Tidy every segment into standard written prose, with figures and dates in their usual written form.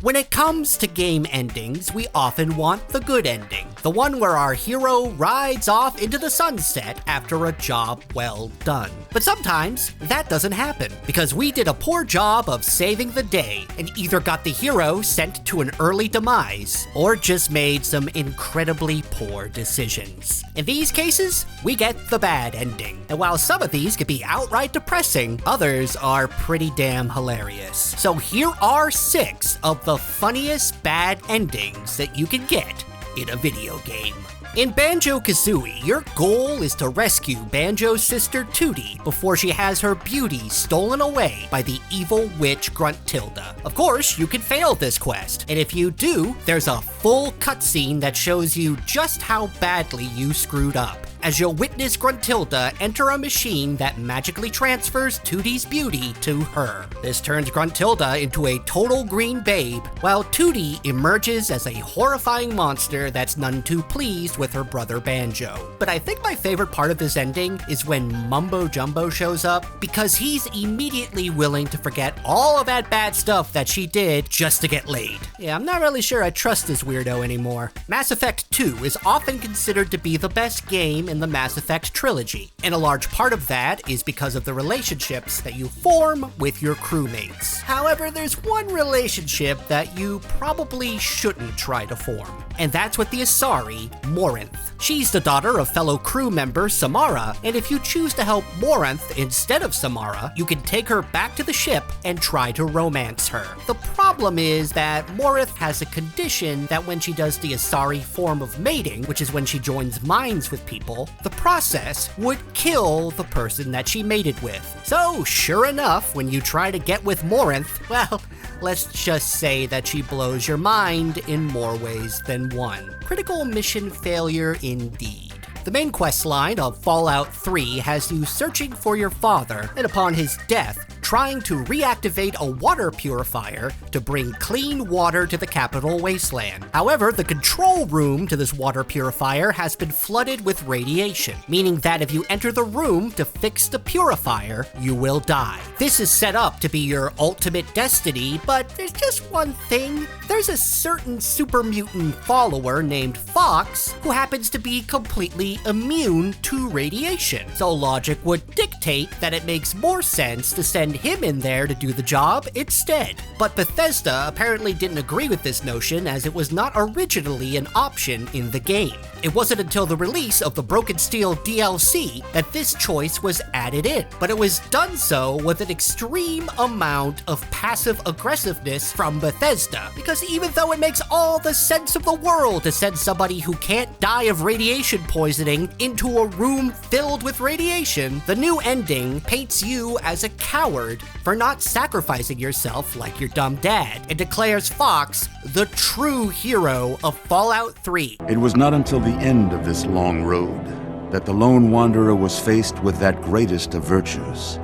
When it comes to game endings, we often want the good ending, the one where our hero rides off into the sunset after a job well done. But sometimes that doesn't happen, because we did a poor job of saving the day and either got the hero sent to an early demise, or just made some incredibly poor decisions. In these cases, we get the bad ending. And while some of these can be outright depressing, others are pretty damn hilarious. So here are 6 of the funniest bad endings that you can get in a video game. In Banjo-Kazooie, your goal is to rescue Banjo's sister Tootie before she has her beauty stolen away by the evil witch Gruntilda. Of course, you can fail this quest, and if you do, there's a full cutscene that shows you just how badly you screwed up, as you'll witness Gruntilda enter a machine that magically transfers Tootie's beauty to her. This turns Gruntilda into a total green babe, while Tootie emerges as a horrifying monster that's none too pleased with her brother Banjo. But I think my favorite part of this ending is when Mumbo Jumbo shows up, because he's immediately willing to forget all of that bad stuff that she did just to get laid. Yeah, I'm not really sure I trust this weirdo anymore. Mass Effect 2 is often considered to be the best game in the Mass Effect trilogy, and a large part of that is because of the relationships that you form with your crewmates. However, there's one relationship that you probably shouldn't try to form, and that's with the Asari, Morinth. She's the daughter of fellow crew member Samara, and if you choose to help Morinth instead of Samara, you can take her back to the ship and try to romance her. The problem is that Morinth has a condition that when she does the Asari form of mating, which is when she joins minds with people, the process would kill the person that she mated with. So sure enough, when you try to get with Morinth, well, let's just say that she blows your mind in more ways than one. Critical mission failure indeed. The main quest line of Fallout 3 has you searching for your father, and upon his death, trying to reactivate a water purifier to bring clean water to the capital wasteland. However, the control room to this water purifier has been flooded with radiation, meaning that if you enter the room to fix the purifier, you will die. This is set up to be your ultimate destiny, but there's just one thing. There's a certain super mutant follower named Fox who happens to be completely immune to radiation. So logic would dictate that it makes more sense to send him in there to do the job instead. But Bethesda apparently didn't agree with this notion, as it was not originally an option in the game. It wasn't until the release of the Broken Steel DLC that this choice was added in, but it was done so with an extreme amount of passive aggressiveness from Bethesda, because even though it makes all the sense of the world to send somebody who can't die of radiation poisoning into a room filled with radiation, the new ending paints you as a coward for not sacrificing yourself like your dumb dad, and declares Fox the true hero of Fallout 3. It was not until the end of this long road that the lone wanderer was faced with that greatest of virtues,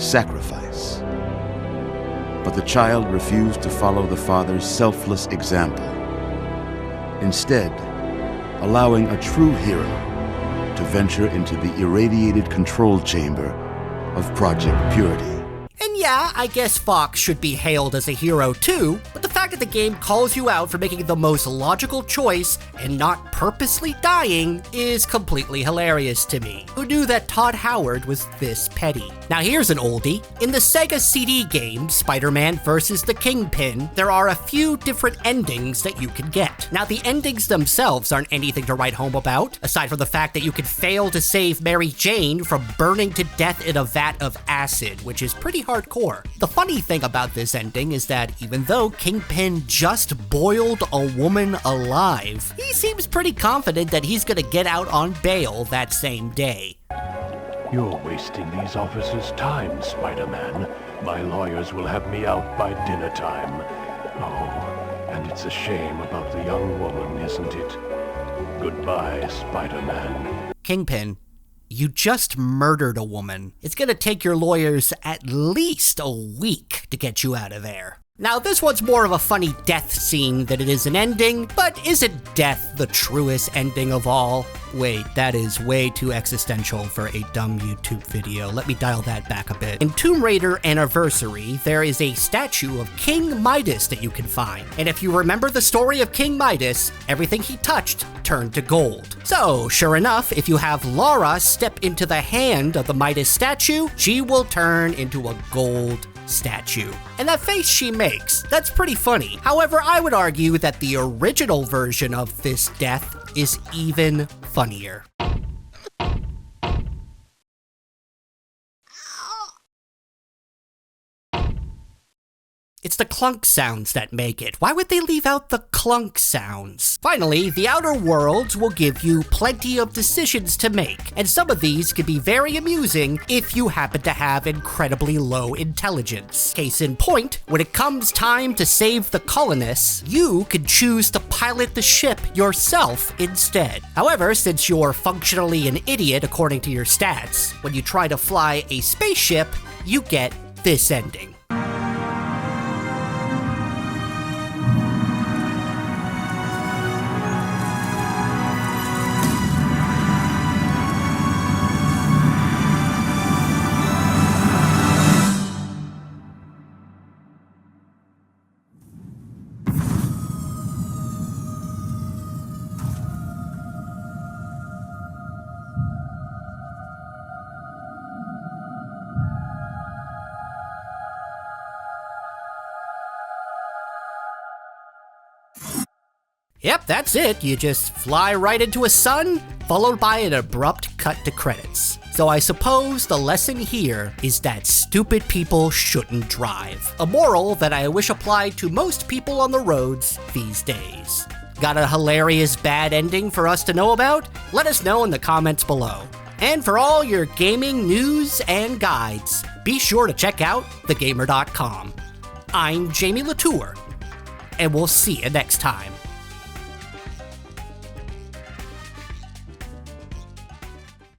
sacrifice. But the child refused to follow the father's selfless example, instead allowing a true hero to venture into the irradiated control chamber of Project Purity. And yeah, I guess Fox should be hailed as a hero too, but the fact that the game calls you out for making the most logical choice and not purposely dying is completely hilarious to me. Who knew that Todd Howard was this petty? Now here's an oldie. In the Sega CD game, Spider-Man vs. the Kingpin, there are a few different endings that you can get. Now the endings themselves aren't anything to write home about, aside from the fact that you can fail to save Mary Jane from burning to death in a vat of acid, which is pretty hardcore. The funny thing about this ending is that even though Kingpin just boiled a woman alive, he seems pretty confident that he's gonna get out on bail that same day. You're wasting these officers' time, Spider-Man. My lawyers will have me out by dinner time. Oh, and it's a shame about the young woman, isn't it? Goodbye, Spider-Man. Kingpin, you just murdered a woman. It's gonna take your lawyers at least a week to get you out of there. Now, this one's more of a funny death scene than it is an ending, but isn't death the truest ending of all? Wait, that is way too existential for a dumb YouTube video. Let me dial that back a bit. In Tomb Raider Anniversary, there is a statue of King Midas that you can find. And if you remember the story of King Midas, everything he touched turned to gold. So, sure enough, if you have Lara step into the hand of the Midas statue, she will turn into a gold statue. And that face she makes, that's pretty funny. However, I would argue that the original version of this death is even funnier. It's the clunk sounds that make it. Why would they leave out the clunk sounds? Finally, the Outer Worlds will give you plenty of decisions to make, and some of these can be very amusing if you happen to have incredibly low intelligence. Case in point, when it comes time to save the colonists, you can choose to pilot the ship yourself instead. However, since you're functionally an idiot according to your stats, when you try to fly a spaceship, you get this ending. Yep, that's it. You just fly right into a sun, followed by an abrupt cut to credits. So I suppose the lesson here is that stupid people shouldn't drive. A moral that I wish applied to most people on the roads these days. Got a hilarious bad ending for us to know about? Let us know in the comments below. And for all your gaming news and guides, be sure to check out thegamer.com. I'm Jamie Latour, and we'll see you next time.